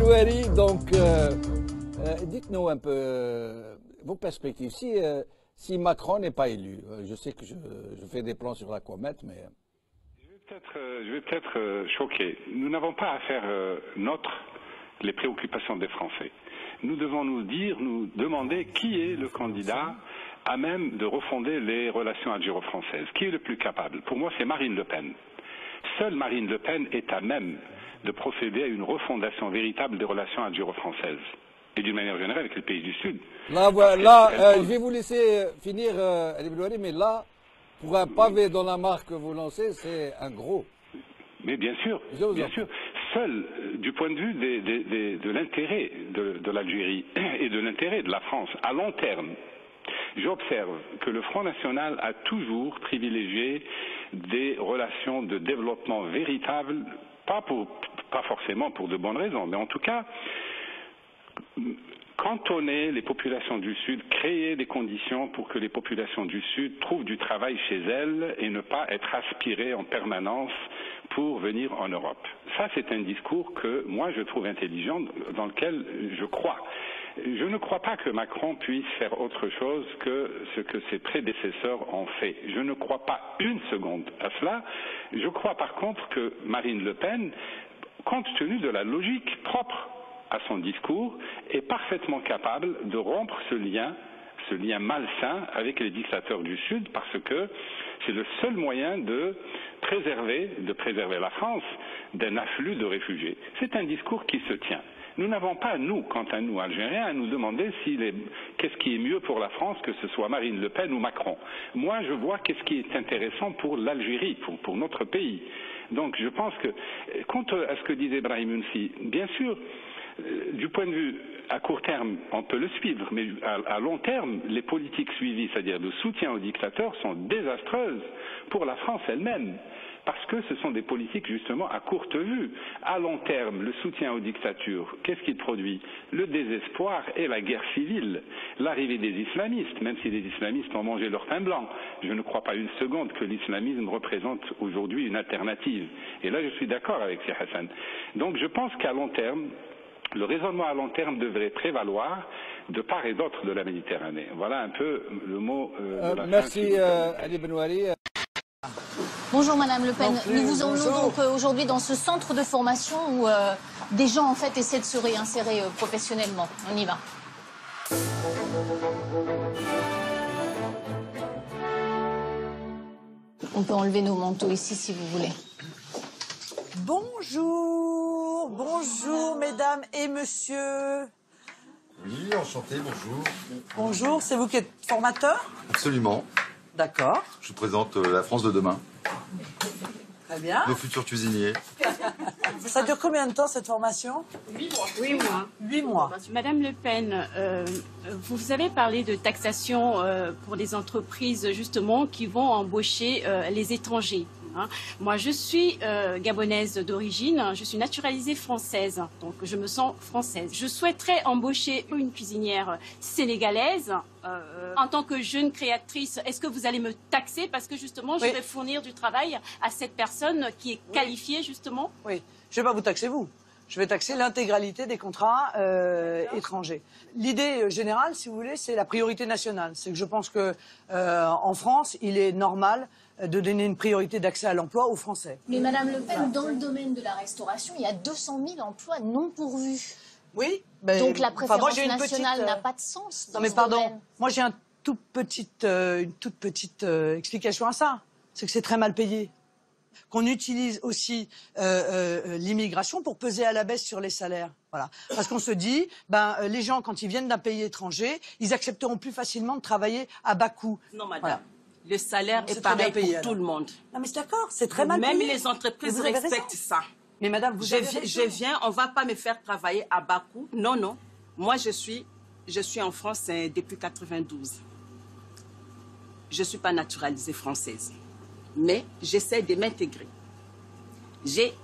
Benouari, donc dites-nous un peu vos perspectives. Si Macron n'est pas élu, je sais que je fais des plans sur la comète, mais... Je vais peut-être choquer. Nous n'avons pas à faire les préoccupations des Français. Nous devons nous demander qui est le candidat à même de refonder les relations algéro-françaises. Qui est le plus capable? Pour moi, c'est Marine Le Pen. Seule Marine Le Pen est à même de procéder à une refondation véritable des relations algéro-françaises. Et d'une manière générale avec les pays du Sud. Là, je vais vous laisser finir, Ali Benouari, mais là, pour un pavé dans la mare que vous lancez, c'est un gros. Mais bien sûr, bien sûr. Seul, du point de vue de l'intérêt de l'Algérie et de l'intérêt de la France, à long terme, j'observe que le Front National a toujours privilégié des relations de développement véritables, pas forcément pour de bonnes raisons, mais en tout cas, cantonner les populations du Sud, créer des conditions pour que les populations du Sud trouvent du travail chez elles et ne pas être aspirées en permanence pour venir en Europe. Ça, c'est un discours que moi je trouve intelligent, dans lequel je crois. Je ne crois pas que Macron puisse faire autre chose que ce que ses prédécesseurs ont fait. Je ne crois pas une seconde à cela. Je crois par contre que Marine Le Pen, compte tenu de la logique propre à son discours, est parfaitement capable de rompre ce lien malsain avec les dictateurs du Sud, parce que c'est le seul moyen de préserver la France d'un afflux de réfugiés. C'est un discours qui se tient. Nous n'avons pas, nous, quant à nous, Algériens, à nous demander qu'est-ce qui est mieux pour la France, que ce soit Marine Le Pen ou Macron. Moi, je vois qu'est-ce qui est intéressant pour l'Algérie, pour notre pays. Donc, je pense que, quant à ce que disait Brahim Younsi, bien sûr, du point de vue à court terme, on peut le suivre, mais à long terme, les politiques suivies, c'est-à-dire de soutien aux dictateurs, sont désastreuses pour la France elle-même, parce que ce sont des politiques justement à courte vue. À long terme, le soutien aux dictatures, qu'est-ce qu'il produit? Le désespoir et la guerre civile, l'arrivée des islamistes, même si les islamistes ont mangé leur pain blanc. Je ne crois pas une seconde que l'islamisme représente aujourd'hui une alternative. Et là, je suis d'accord avec Cheikh Hassan. Donc je pense qu'à long terme, le raisonnement à long terme devrait prévaloir de part et d'autre de la Méditerranée. Voilà un peu le mot de la merci Ali Benouari. Bonjour Madame Le Pen. Nous vous emmenons donc aujourd'hui dans ce centre de formation où des gens en fait essaient de se réinsérer professionnellement. On y va. On peut enlever nos manteaux ici si vous voulez. Bonjour, bonjour mesdames et messieurs. Oui, enchanté, bonjour. Bonjour, c'est vous qui êtes formateur? Absolument. D'accord. Je vous présente la France de demain. Très bien. Nos futurs cuisiniers. Ça dure combien de temps cette formation? 8 mois. 8 mois. 8 mois. Madame Le Pen, vous avez parlé de taxation pour les entreprises justement qui vont embaucher les étrangers. Moi, je suis gabonaise d'origine, je suis naturalisée française, donc je me sens française. Je souhaiterais embaucher une cuisinière sénégalaise. En tant que jeune créatrice, est-ce que vous allez me taxer parce que justement, je vais fournir du travail à cette personne qui est qualifiée justement? Oui, je ne vais pas vous taxer vous. Je vais taxer l'intégralité des contrats étrangers. L'idée générale, si vous voulez, c'est la priorité nationale. C'est que je pense que en France, il est normal de donner une priorité d'accès à l'emploi aux Français. Mais Madame Le Pen, dans le domaine de la restauration, il y a 200 000 emplois non pourvus. Oui. Donc la préférence nationale n'a pas de sens dans non mais ce pardon, domaine. moi j'ai une toute petite explication à ça. C'est que c'est très mal payé. Qu'on utilise aussi l'immigration pour peser à la baisse sur les salaires. Voilà. Parce qu'on se dit, les gens, quand ils viennent d'un pays étranger, ils accepteront plus facilement de travailler à bas coût. Non, madame. Voilà. Le salaire est pareil pour tout le monde. Non, mais c'est d'accord, c'est très mal payé. Même les entreprises respectent ça. Mais madame, vous avez raison. Je viens, on ne va pas me faire travailler à bas coût. Non, non. Moi, je suis en France depuis 92. Je ne suis pas naturalisée française. Mais j'essaie de m'intégrer. J'ai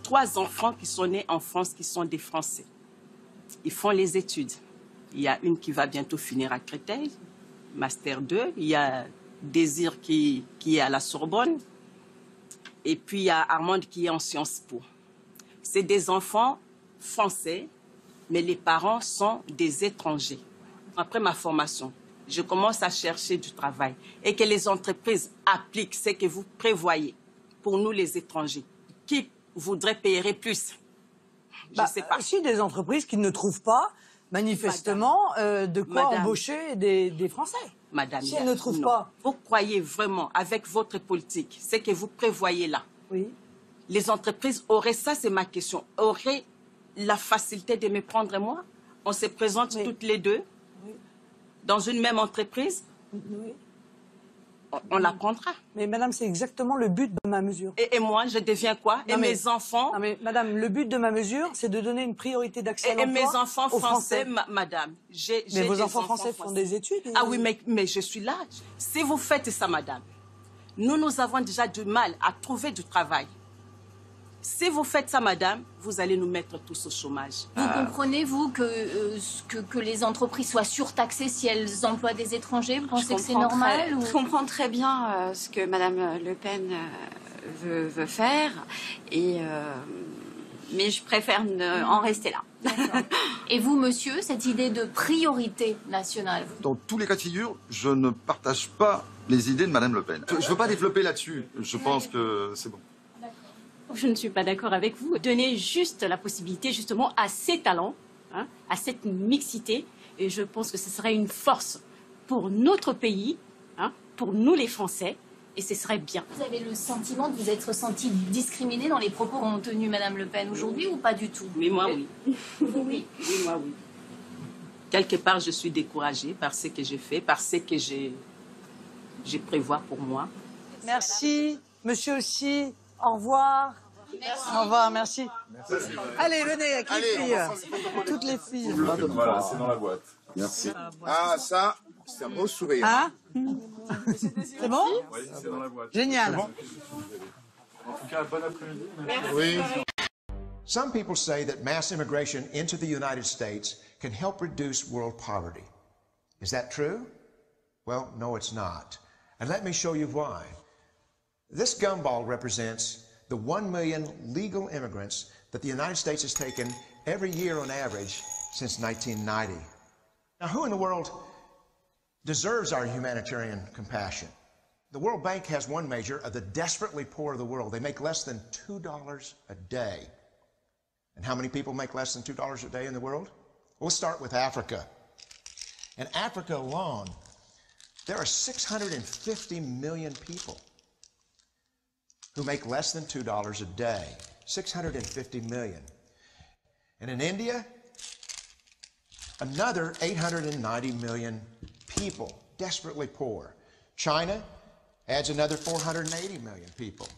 3 enfants qui sont nés en France, qui sont des Français. Ils font les études. Il y a une qui va bientôt finir à Créteil, Master 2. Il y a Désir qui est à la Sorbonne. Et puis il y a Armande qui est en Sciences Po. C'est des enfants français mais les parents sont des étrangers. Après ma formation, je commence à chercher du travail et que les entreprises appliquent ce que vous prévoyez pour nous les étrangers. Qui voudrait payer plus? Je ne sais pas. Si des entreprises qui ne trouvent pas, manifestement, de quoi embaucher des Français. Madame, si elles ne trouvent pas. Vous croyez vraiment, avec votre politique, ce que vous prévoyez là, oui. Les entreprises auraient, ça c'est ma question, auraient la facilité de me prendre moi? On se présente toutes les deux dans une même entreprise? Oui. On la prendra. Mais madame, c'est exactement le but de ma mesure. Et moi, je deviens quoi? Et mes enfants? Non mais madame, le but de ma mesure, c'est de donner une priorité d'accès à l'emploi. Et mes enfants aux français, madame. Mais vos enfants français font des études. Ah oui, mais je suis là. Si vous faites ça, madame, nous avons déjà du mal à trouver du travail. Si vous faites ça, madame, vous allez nous mettre tous au chômage. Vous comprenez, vous, que les entreprises soient surtaxées si elles emploient des étrangers? Vous pensez que c'est normal Je comprends très bien ce que Madame Le Pen veut faire, mais je préfère en rester là. Et vous, monsieur, cette idée de priorité nationale? Dans tous les cas de figure, je ne partage pas les idées de Madame Le Pen. Je ne veux pas développer là-dessus. Je pense que c'est bon. Je ne suis pas d'accord avec vous. Donner juste la possibilité justement à ces talents, à cette mixité, et je pense que ce serait une force pour notre pays, pour nous les Français, et ce serait bien. Vous avez le sentiment de vous être senti discriminé dans les propos qu'ont tenus Madame Le Pen aujourd'hui ou pas du tout? Mais moi, oui. Oui. Oui, moi, oui. Quelque part, je suis découragée par ce que j'ai fait, par ce que je prévois pour moi. Merci, monsieur aussi. Au revoir. Merci. Au revoir, merci. Allez, venez, avec les filles. Toutes les filles. Voilà, c'est dans la boîte. Merci. Ah, ça, c'est un beau sourire. Hein? C'est bon? Oui, c'est dans la boîte. Génial. En tout cas, bon après-midi. Oui. Some people say that mass immigration into the United States can help reduce world poverty. Is that true? Well, no, it's not. And let me show you why. This gumball represents the 1 million legal immigrants that the United States has taken every year on average since 1990. Now, who in the world deserves our humanitarian compassion? The World Bank has one measure of the desperately poor of the world. They make less than $2 a day. And how many people make less than $2 a day in the world? We'll start with Africa. In Africa alone, there are 650 million people who make less than $2 a day. 650 million. And in India, another 890 million people, desperately poor. China adds another 480 million people,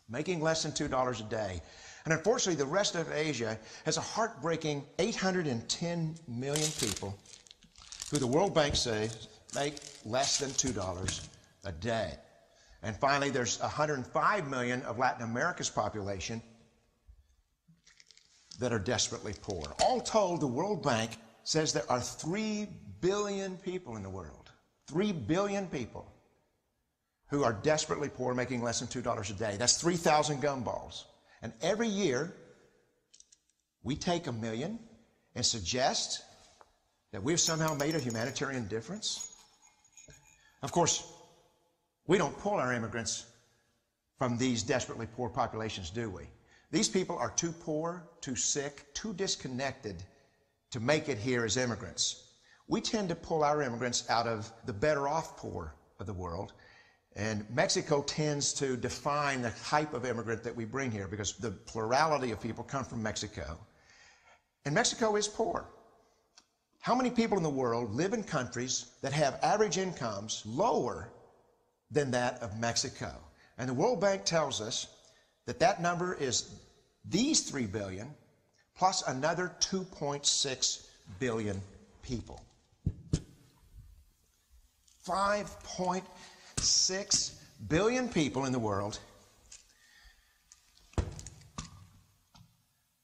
making less than $2 a day. And unfortunately, the rest of Asia has a heartbreaking 810 million people who the World Bank says make less than $2 a day. And finally, there's 105 million of Latin America's population that are desperately poor. All told, the World Bank says there are 3 billion people in the world, 3 billion people who are desperately poor, making less than $2 a day. That's 3,000 gumballs. And every year, we take 1 million and suggest that we've somehow made a humanitarian difference. Of course, we don't pull our immigrants from these desperately poor populations, do we? These people are too poor, too sick, too disconnected to make it here as immigrants. We tend to pull our immigrants out of the better off poor of the world. And Mexico tends to define the type of immigrant that we bring here because the plurality of people come from Mexico. And Mexico is poor. How many people in the world live in countries that have average incomes lower than that of Mexico? And the World Bank tells us that that number is these 3 billion plus another 2.6 billion people. 5.6 billion people in the world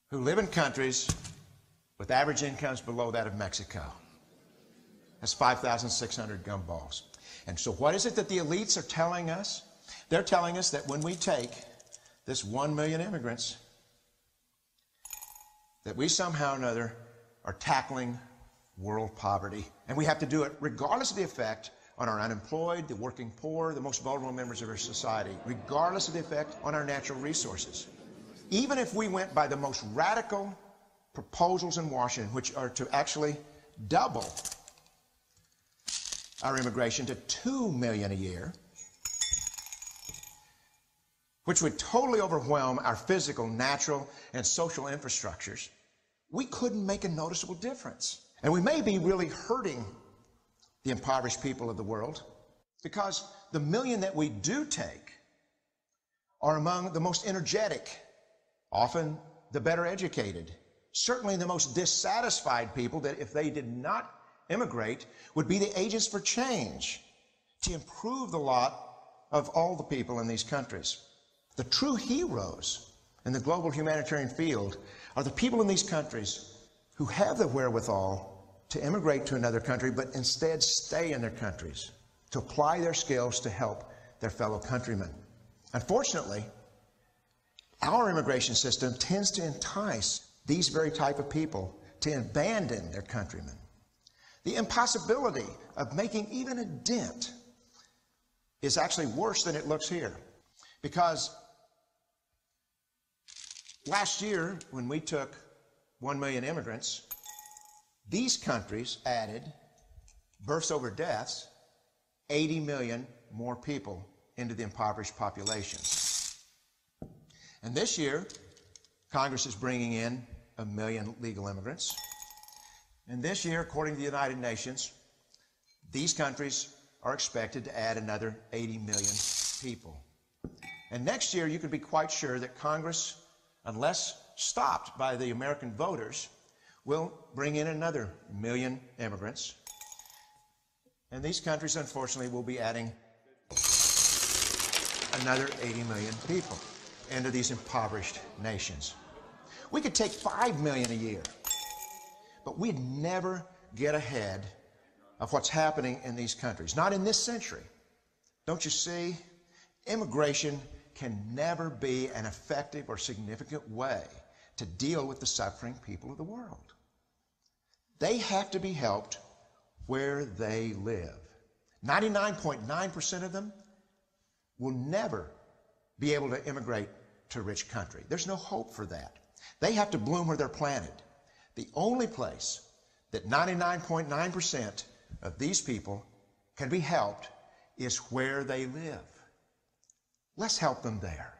who live in countries with average incomes below that of Mexico. That's 5,600 gumballs. And so what is it that the elites are telling us? They're telling us that when we take this 1 million immigrants, that we somehow or another are tackling world poverty. And we have to do it regardless of the effect on our unemployed, the working poor, the most vulnerable members of our society, regardless of the effect on our natural resources. Even if we went by the most radical proposals in Washington, which are to actually double our immigration to 2 million a year, which would totally overwhelm our physical, natural, and social infrastructures, we couldn't make a noticeable difference. And we may be really hurting the impoverished people of the world, because the million that we do take are among the most energetic, often the better educated, certainly the most dissatisfied people that, if they did not immigrate, would be the agents for change to improve the lot of all the people in these countries. The true heroes in the global humanitarian field are the people in these countries who have the wherewithal to immigrate to another country, but instead stay in their countries, to apply their skills to help their fellow countrymen. Unfortunately, our immigration system tends to entice these very type of people to abandon their countrymen. The impossibility of making even a dent is actually worse than it looks here, because last year, when we took 1 million immigrants, these countries added, births over deaths, 80 million more people into the impoverished population. And this year, Congress is bringing in 1 million legal immigrants. And this year, according to the United Nations, these countries are expected to add another 80 million people. And next year, you can be quite sure that Congress, unless stopped by the American voters, will bring in another 1 million immigrants. And these countries, unfortunately, will be adding another 80 million people into these impoverished nations. We could take 5 million a year, but we'd never get ahead of what's happening in these countries, not in this century. Don't you see? Immigration can never be an effective or significant way to deal with the suffering people of the world. They have to be helped where they live. 99.9% of them will never be able to immigrate to a rich country. There's no hope for that. They have to bloom where they're planted. The only place that 99.9% of these people can be helped is where they live. Let's help them there.